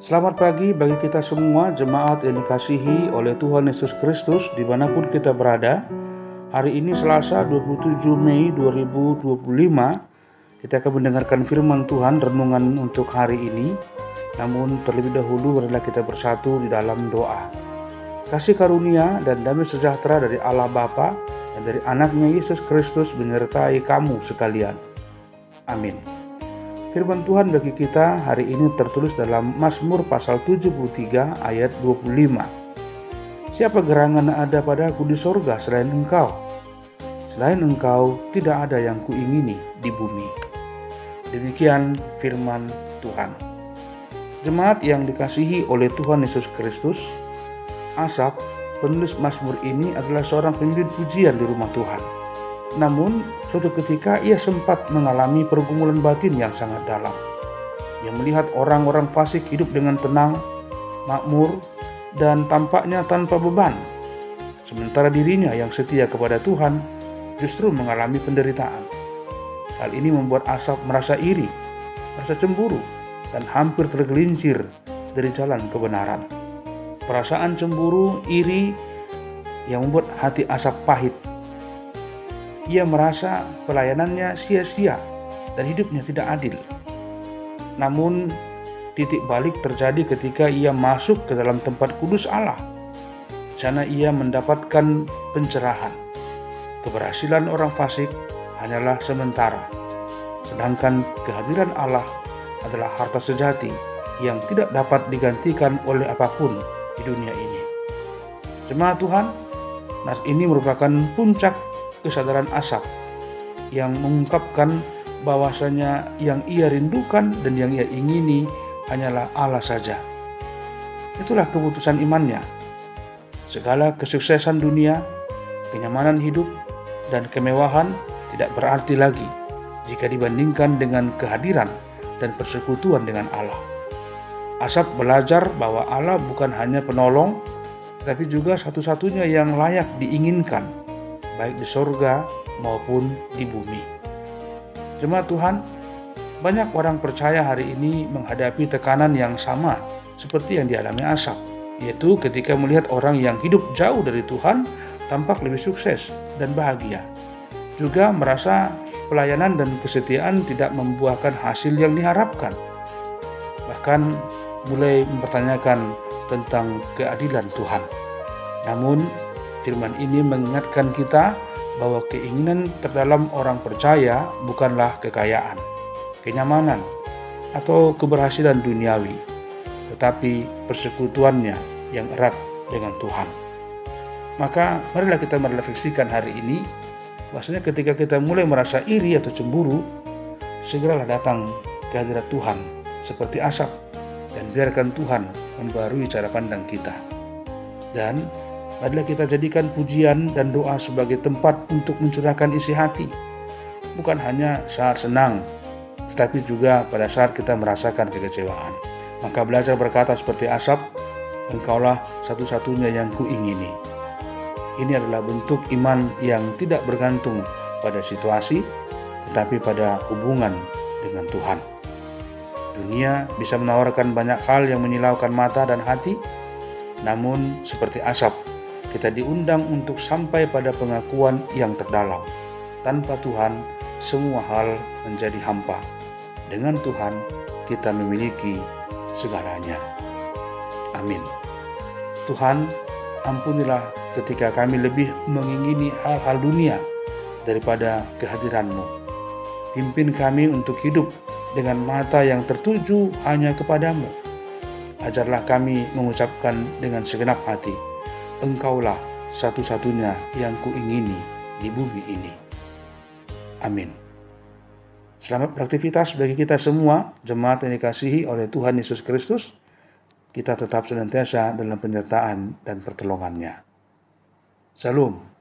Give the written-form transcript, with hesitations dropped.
Selamat pagi bagi kita semua jemaat yang dikasihi oleh Tuhan Yesus Kristus dimanapun kita berada. Hari ini Selasa 27 Mei 2025, kita akan mendengarkan firman Tuhan renungan untuk hari ini. Namun terlebih dahulu marilah kita bersatu di dalam doa. Kasih karunia dan damai sejahtera dari Allah Bapa dan dari anaknya Yesus Kristus menyertai kamu sekalian. Amin. Firman Tuhan bagi kita hari ini tertulis dalam Mazmur pasal 73 ayat 25. Siapa gerangan ada padaku di sorga selain engkau? Selain engkau tidak ada yang kuingini di bumi. Demikian firman Tuhan. Jemaat yang dikasihi oleh Tuhan Yesus Kristus, Asaf, penulis Mazmur ini adalah seorang pemimpin pujian di rumah Tuhan. Namun, suatu ketika ia sempat mengalami pergumulan batin yang sangat dalam. Ia melihat orang-orang fasik hidup dengan tenang, makmur, dan tampaknya tanpa beban. Sementara dirinya yang setia kepada Tuhan justru mengalami penderitaan. Hal ini membuat Asaf merasa iri, merasa cemburu, dan hampir tergelincir dari jalan kebenaran. Perasaan cemburu, iri yang membuat hati Asaf pahit. Ia merasa pelayanannya sia-sia dan hidupnya tidak adil. Namun titik balik terjadi ketika ia masuk ke dalam tempat kudus Allah. Di sana ia mendapatkan pencerahan. Keberhasilan orang fasik hanyalah sementara, sedangkan kehadiran Allah adalah harta sejati yang tidak dapat digantikan oleh apapun di dunia ini. Jemaat Tuhan, nas ini merupakan puncak kesadaran Asaf yang mengungkapkan bahwasanya yang ia rindukan dan yang ia ingini hanyalah Allah saja. Itulah keputusan imannya. Segala kesuksesan dunia, kenyamanan hidup, dan kemewahan tidak berarti lagi jika dibandingkan dengan kehadiran dan persekutuan dengan Allah. Asaf belajar bahwa Allah bukan hanya penolong, tapi juga satu-satunya yang layak diinginkan, baik di sorga maupun di bumi. Jemaat Tuhan, banyak orang percaya hari ini menghadapi tekanan yang sama seperti yang dialami Asaf, yaitu ketika melihat orang yang hidup jauh dari Tuhan tampak lebih sukses dan bahagia. Juga merasa pelayanan dan kesetiaan tidak membuahkan hasil yang diharapkan. Bahkan mulai mempertanyakan tentang keadilan Tuhan. Namun firman ini mengingatkan kita bahwa keinginan terdalam orang percaya bukanlah kekayaan, kenyamanan, atau keberhasilan duniawi, tetapi persekutuannya yang erat dengan Tuhan. Maka marilah kita merefleksikan hari ini, bahwasanya ketika kita mulai merasa iri atau cemburu, segeralah datang ke hadirat Tuhan seperti Asaf dan biarkan Tuhan membarui cara pandang kita. Dan marilah kita jadikan pujian dan doa sebagai tempat untuk mencurahkan isi hati. Bukan hanya saat senang, tetapi juga pada saat kita merasakan kekecewaan. Maka belajar berkata seperti Asaf, engkaulah satu-satunya yang kuingini. Ini adalah bentuk iman yang tidak bergantung pada situasi, tetapi pada hubungan dengan Tuhan. Dunia bisa menawarkan banyak hal yang menyilaukan mata dan hati, namun seperti Asaf, kita diundang untuk sampai pada pengakuan yang terdalam. Tanpa Tuhan, semua hal menjadi hampa. Dengan Tuhan, kita memiliki segalanya. Amin. Tuhan, ampunilah ketika kami lebih mengingini hal-hal dunia daripada kehadiran-Mu. Pimpin kami untuk hidup dengan mata yang tertuju hanya kepadamu. Ajarlah kami mengucapkan dengan segenap hati, Engkaulah satu-satunya yang kuingini di bumi ini. Amin. Selamat beraktivitas bagi kita semua, jemaat yang dikasihi oleh Tuhan Yesus Kristus. Kita tetap senantiasa dalam penyertaan dan pertolongannya. Shalom.